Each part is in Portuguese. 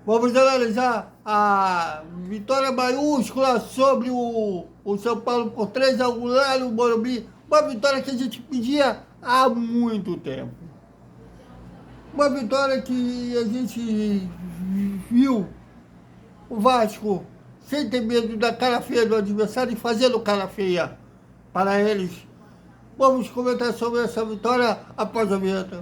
Vamos analisar a vitória maiúscula sobre o São Paulo por 3-1 lá no Morumbi. Uma vitória que a gente pedia há muito tempo. Uma vitória que a gente viu o Vasco sem ter medo da cara feia do adversário e fazendo cara feia para eles. Vamos comentar sobre essa vitória após a vinheta.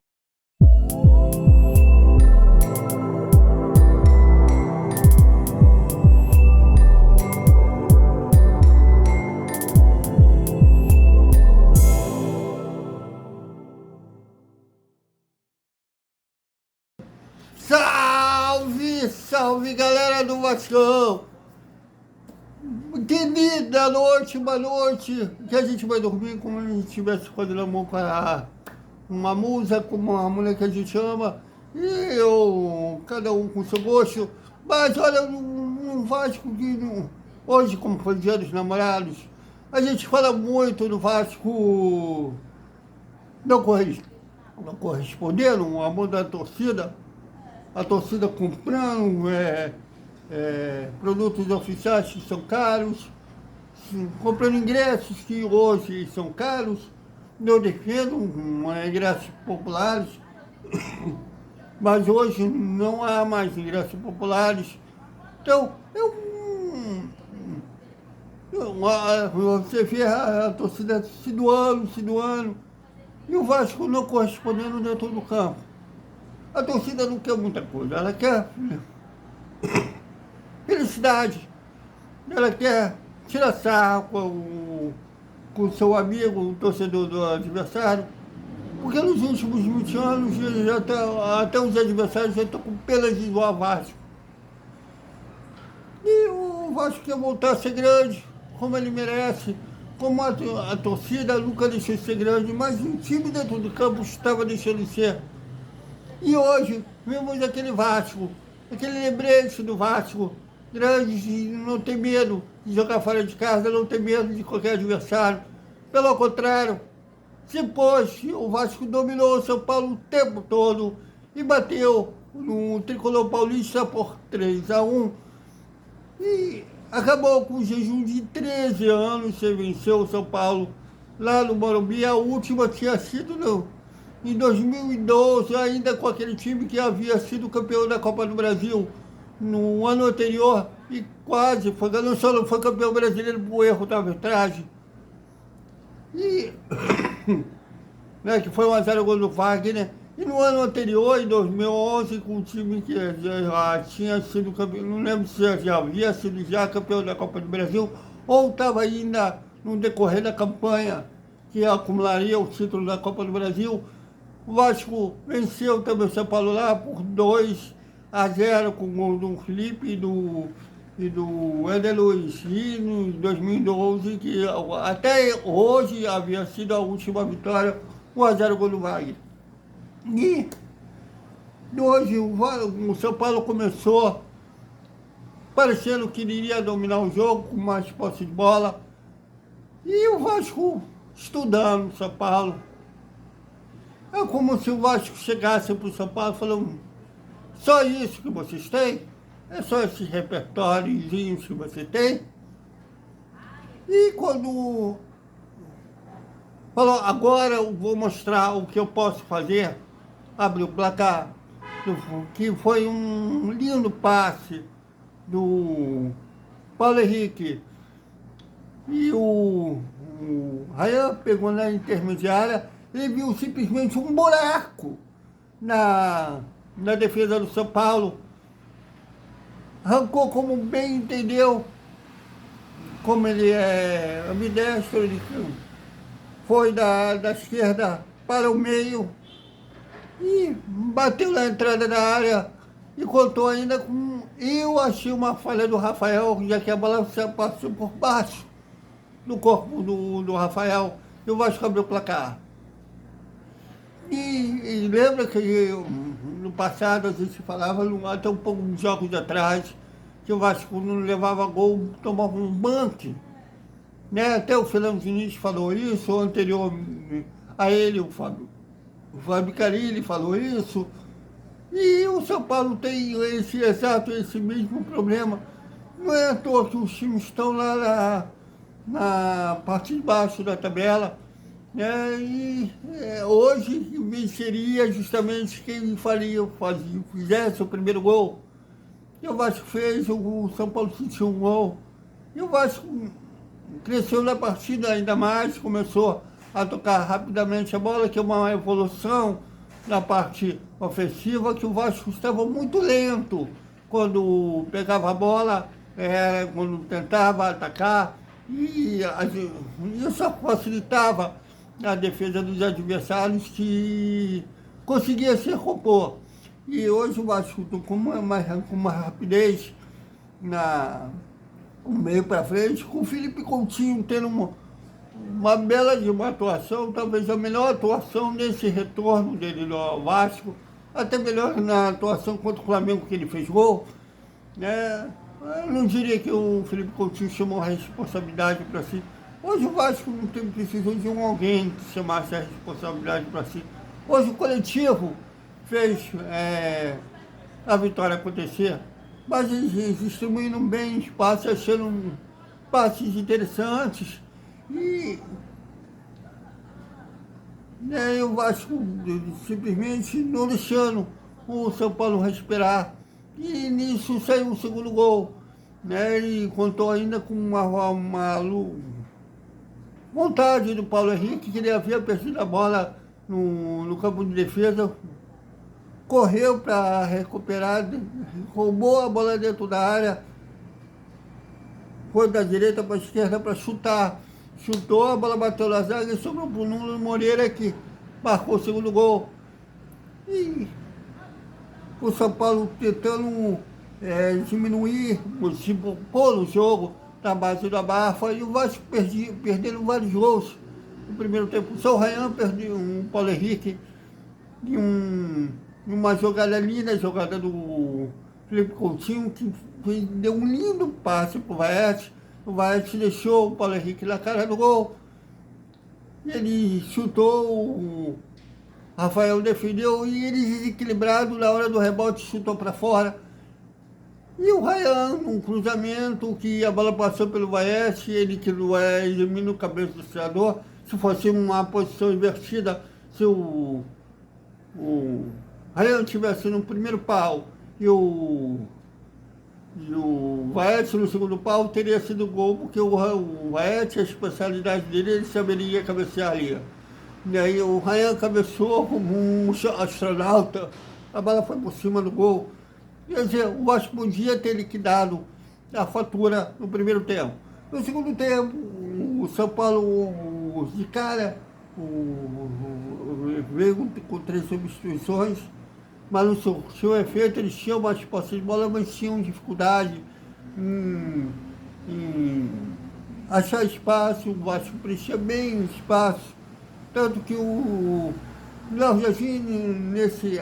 Salve, salve galera do Vascão! Que linda noite, uma noite que a gente vai dormir como se a gente estivesse fazendo amor com uma musa, como uma mulher que a gente ama, e cada um com seu gosto. Mas olha, um Vasco que hoje, como foi o Dia dos Namorados, a gente fala muito do Vasco não correspondendo ao amor da torcida. A torcida comprando produtos oficiais que são caros, comprando ingressos que hoje são caros. Eu defendo ingressos populares, mas hoje não há mais ingressos populares. Então, você vê a torcida se doando, e o Vasco não correspondendo dentro do campo. A torcida não quer muita coisa, ela quer felicidade, ela quer tirar sarro com o seu amigo, o torcedor do adversário, porque nos últimos 20 anos até os adversários já estão com pena de zoar Vasco. E o Vasco quer voltar a ser grande, como ele merece, como a torcida nunca deixou de ser grande, mas o time dentro do campo estava deixando de ser. E hoje vemos aquele Vasco, aquele lembrete do Vasco, grande, de não ter medo de jogar fora de casa, não ter medo de qualquer adversário. Pelo contrário, se pôs, o Vasco dominou o São Paulo o tempo todo e bateu no Tricolor Paulista por 3-1. E acabou com o jejum de 13 anos, você venceu o São Paulo lá no Morumbi. A última tinha sido em 2012, ainda com aquele time que havia sido campeão da Copa do Brasil no ano anterior e quase foi, só não foi campeão brasileiro por erro da arbitragem. E que foi 1-0 gol do Wagner. E no ano anterior, em 2011, com o time que já tinha sido campeão, não lembro se já havia sido campeão da Copa do Brasil ou estava ainda no decorrer da campanha que acumularia o título da Copa do Brasil. O Vasco venceu também o São Paulo lá por 2-0 com o gol do Felipe e do Éder Luiz. E em 2012, que até hoje havia sido a última vitória, 1-0 gol do Wagner. E hoje o São Paulo começou parecendo que iria dominar o jogo com mais posse de bola. E o Vasco estudando o São Paulo. É como se o Vasco chegasse para o São Paulo falando: só isso que vocês têm? É só esse repertóriozinho que você tem? E quando falou, agora eu vou mostrar o que eu posso fazer, abriu o placar, que foi um lindo passe do Paulo Henrique. E o Ryan pegou na intermediária, ele viu simplesmente um buraco na defesa do São Paulo. Arrancou como bem entendeu, como ele é ambidestro, ele foi da esquerda para o meio e bateu na entrada da área e contou ainda com... Eu achei uma falha do Rafael, já que a bola passou por baixo do corpo do Rafael, e o Vasco abriu o placar. E lembra que no passado a gente falava, até um pouco de jogos atrás, que o Vasco não levava gol, tomava um banque, né? Até o Fernando Diniz falou isso, anterior a ele, o Fábio Carilli falou isso. E E o São Paulo tem esse mesmo problema. Não é à toa que os times estão lá na parte de baixo da tabela, né? Hoje venceria justamente quem fizesse o primeiro gol. E o Vasco fez, o São Paulo sentiu um gol. E o Vasco cresceu na partida ainda mais, começou a tocar rapidamente a bola, que é uma evolução na parte ofensiva, que o Vasco estava muito lento quando pegava a bola, quando tentava atacar, e isso facilitava a defesa dos adversários, que conseguia se recompor. E hoje o Vasco com uma rapidez um meio para frente, com o Felipe Coutinho tendo uma bela de uma atuação, talvez a melhor atuação nesse retorno dele no Vasco, até melhor na atuação contra o Flamengo, que ele fez gol, né? Eu não diria que o Felipe Coutinho chamou a responsabilidade para si. Hoje o Vasco não precisou de alguém que chamasse a responsabilidade para si. Hoje o coletivo fez a vitória acontecer, mas eles distribuindo bem espaço, achando passes interessantes. E o Vasco simplesmente não deixando o São Paulo respirar. E nisso saiu o segundo gol. E contou ainda com uma vontade do Paulo Henrique, que ele havia perdido a bola no campo de defesa, correu para recuperar, roubou a bola dentro da área, foi da direita para a esquerda para chutar. Chutou, a bola bateu na zaga e sobrou para o Nuno Moreira, que marcou o segundo gol. E o São Paulo tentando diminuir, pôr o jogo na base da Bafa, e o Vasco perdendo vários gols no primeiro tempo. O São Raian perdeu um Paulo Henrique de uma jogada linda, jogada do Felipe Coutinho, que deu um lindo passe para o Vaete. O Vaete deixou o Paulo Henrique na cara do gol. Ele chutou, o Rafael defendeu, e ele desequilibrado na hora do rebote chutou para fora. E o Ryan, um cruzamento que a bola passou pelo Vaete, ele que elimina o cabeça do treinador. Se fosse uma posição invertida, se o Ryan tivesse no primeiro pau e o Vaete no segundo pau, teria sido gol, porque o Vaete, a especialidade dele, ele saberia cabecear ali. E aí o Ryan cabeceou como um astronauta, a bola foi por cima do gol. Quer dizer, o Vasco podia ter liquidado a fatura no primeiro tempo. No segundo tempo, o São Paulo, de cara, veio com 3 substituições, mas não surtiu efeito. Eles tinham mais posse de bola, mas tinham dificuldade em achar espaço. O Vasco preenchia bem o espaço, tanto que o Léo Jardim,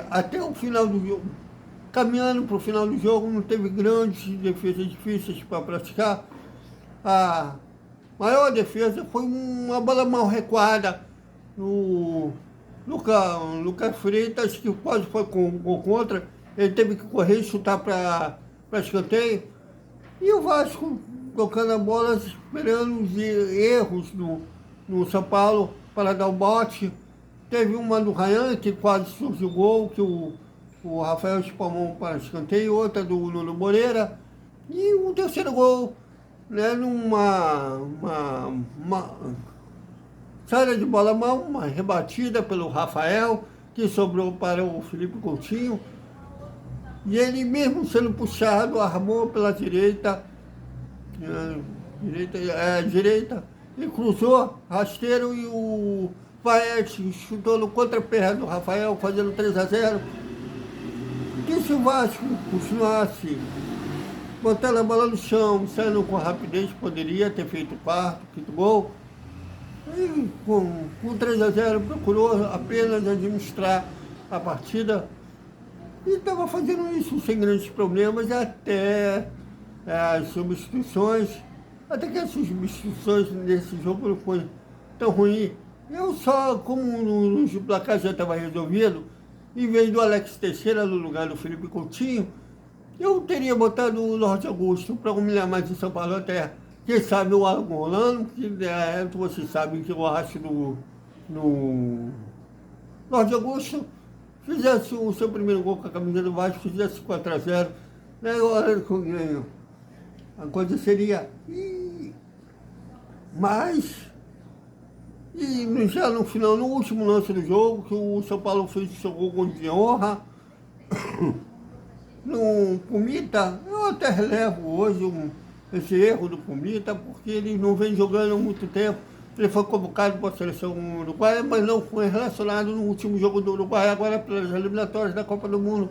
até o final do jogo, caminhando para o final do jogo, não teve grandes defesas difíceis para praticar. A maior defesa foi uma bola mal recuada no Lucas Freitas, que quase foi contra. Ele teve que correr e chutar para escanteio. E o Vasco tocando a bola, esperando os erros no São Paulo para dar o bote. Teve uma do Ryan, que quase surgiu o gol, que o Rafael espalmou para escanteio, outra do Nuno Moreira, e o terceiro gol, numa saída de bola mal, uma rebatida pelo Rafael, que sobrou para o Felipe Coutinho, e ele mesmo sendo puxado, armou pela direita, e cruzou rasteiro, e o Vaete chutou no contrapé do Rafael, fazendo 3-0. Que se o Vasco continuasse botando a bola no chão, saindo com rapidez, poderia ter feito o quarto, quinto gol. E com 3-0 procurou apenas administrar a partida e estava fazendo isso sem grandes problemas, até as substituições, até que as substituições nesse jogo não foi tão ruim. Eu só, como o placar já estava resolvido, em vez do Alex Teixeira no lugar do Felipe Coutinho, eu teria botado o Norte Augusto para humilhar mais em São Paulo até. Quem sabe o Alan Rolando, que vocês sabem que eu acho no Norte Augusto fizesse o seu primeiro gol com a camisa do Vasco, fizesse 4-0, né? Hora que eu ganho. A coisa seria. Mas, já no final, no último lance do jogo, que o São Paulo fez o seu gol de honra, no Pumita, eu até relevo hoje esse erro do Pumita, porque ele não vem jogando há muito tempo. Ele foi convocado para a seleção uruguaia, mas não foi relacionado no último jogo do Uruguai, agora pelas eliminatórias da Copa do Mundo,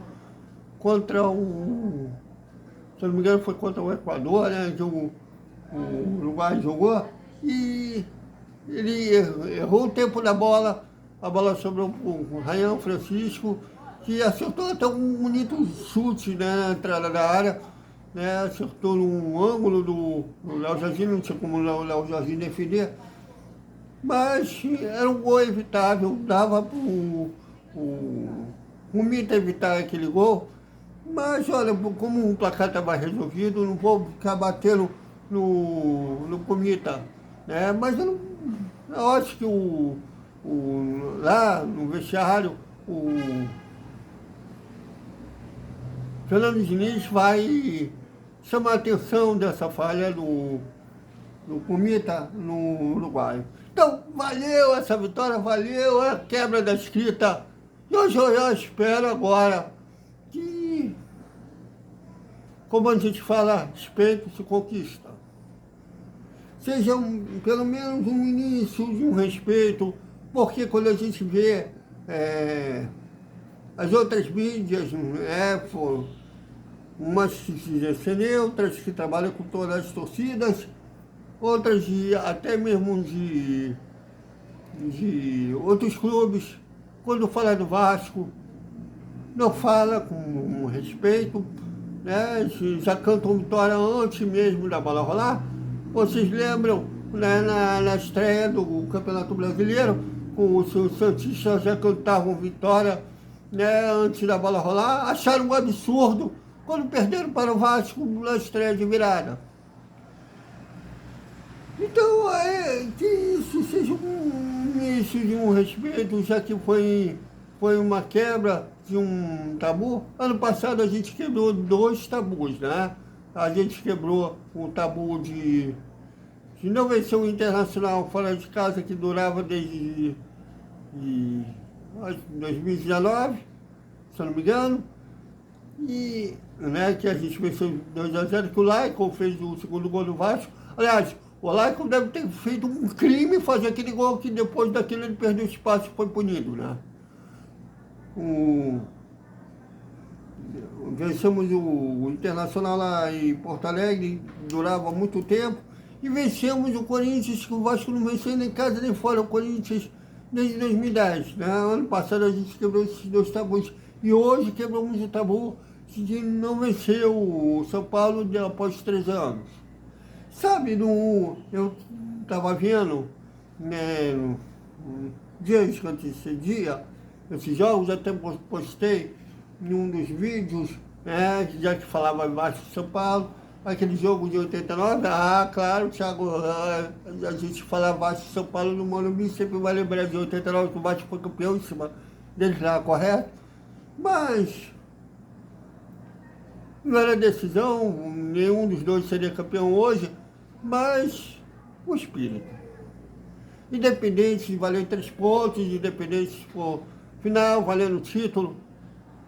contra se não me engano, foi contra o Equador, né, que o Uruguai jogou, e ele errou o tempo da bola, a bola sobrou para o Ryan Francisco, que acertou até um bonito chute, né, na entrada da área, né, acertou num ângulo do Léo Jardim, não tinha como o Léo Jardim defender, mas era um gol evitável, dava para o Mita evitar aquele gol, mas olha, como o placar estava resolvido, não vou ficar batendo no Comita, né? Mas eu acho que lá no vestiário, o Fernando Diniz vai chamar a atenção dessa falha do Comita no Uruguai. Então, valeu essa vitória, valeu a quebra da escrita. E hoje eu espero agora que, como a gente fala, respeito se conquista. Seja pelo menos um início de um respeito, porque quando a gente vê as outras mídias, umas que dizem ser neutras, que trabalham com todas as torcidas, outras até mesmo de outros clubes, quando fala do Vasco, não fala com respeito, né? Já cantam vitória antes mesmo da bola rolar. Vocês lembram, né, na estreia do Campeonato Brasileiro, os santistas já cantavam vitória, né, antes da bola rolar, acharam um absurdo quando perderam para o Vasco na estreia de virada. Então, que isso seja um início de um respeito, já que foi uma quebra de um tabu. Ano passado a gente quebrou 2 tabus, né? A gente quebrou o tabu de não vencer o Internacional fora de casa, que durava desde 2019, se eu não me engano, e, né, que a gente venceu 2-0, que o Laicon fez o segundo gol do Vasco. Aliás, o Laicon deve ter feito um crime fazer aquele gol, que depois daquilo ele perdeu o espaço e foi punido, né? Vencemos o Internacional lá em Porto Alegre, durava muito tempo, e vencemos o Corinthians, que o Vasco não venceu nem em casa nem fora, o Corinthians desde 2010, né? Ano passado a gente quebrou esses 2 tabus, e hoje quebramos o tabu de não vencer o São Paulo após 3 anos. Sabe, eu estava vendo, né, dias antes desse dia, esses jogos, até postei em um dos vídeos, né, já que falava embaixo de São Paulo, aquele jogo de 89, claro, Thiago, a gente fala abaixo de São Paulo no Morumbi, sempre vai lembrar de 89, que o Vasco foi campeão em cima deles lá, correto? Mas não era decisão, nenhum dos dois seria campeão hoje, mas o espírito. Independente de valer 3 pontos, independente se for final, valendo o título,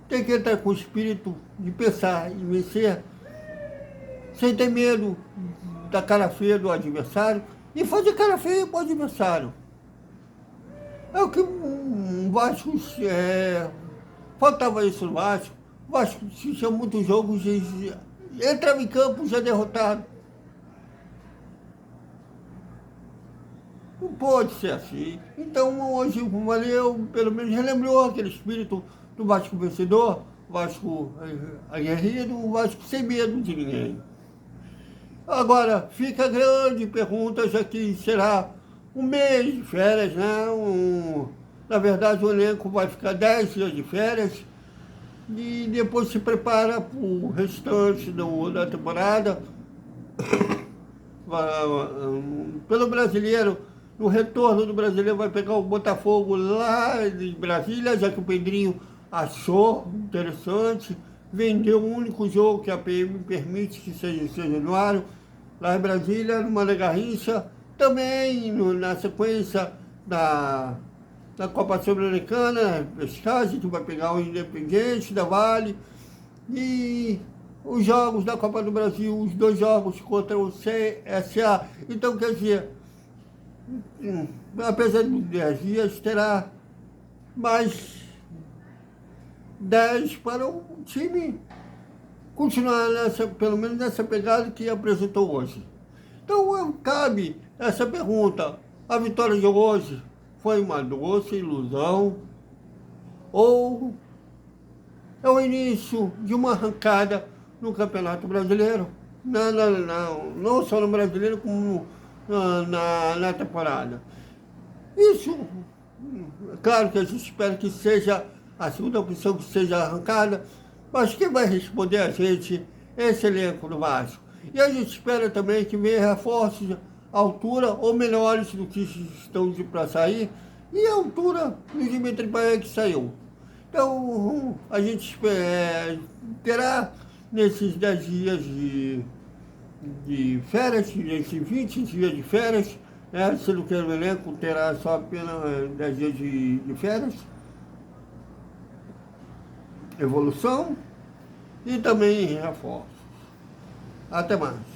tem que entrar com o espírito de pensar em vencer, sem ter medo da cara feia do adversário, e fazer cara feia para o adversário. É o que o Vasco, faltava isso no Vasco. O Vasco tinha muitos jogos, entrava em campo já derrotado. Não pode ser assim. Então hoje o Valeu, pelo menos, relembrou aquele espírito do Vasco vencedor, o Vasco aguerrido, o Vasco sem medo de ninguém. Agora, fica a grande pergunta, já que será um mês de férias, né? Na verdade, o elenco vai ficar 10 dias de férias e depois se prepara para o restante da temporada. Pelo brasileiro, no retorno do brasileiro vai pegar o Botafogo lá de Brasília, já que o Pedrinho achou interessante, vendeu o único jogo que a PM permite que seja Januário, lá em Brasília, no Mané Garrincha, também na sequência da Copa Sul-Americana, pescagem, que vai pegar o Independente da Vale, e os jogos da Copa do Brasil, os 2 jogos contra o CSA. Então, quer dizer, apesar de 10 dias, terá mais 10 para o time continuar pelo menos nessa pegada que apresentou hoje. Então, cabe essa pergunta: a vitória de hoje foi uma doce ilusão ou é o início de uma arrancada no Campeonato Brasileiro? Não só no Brasileiro, como na temporada. Isso, claro que a gente espera que seja a segunda opção, que seja arrancada, mas quem vai responder a gente é esse elenco do Vasco. E a gente espera também que venha reforços à altura ou melhores do que estão para sair, e a altura do Dimitri Payet que saiu. Então, a gente terá nesses 10 dias de férias, nesses 20 dias de férias, sendo que o elenco terá só apenas 10 dias de férias, evolução e também reforço. Até mais.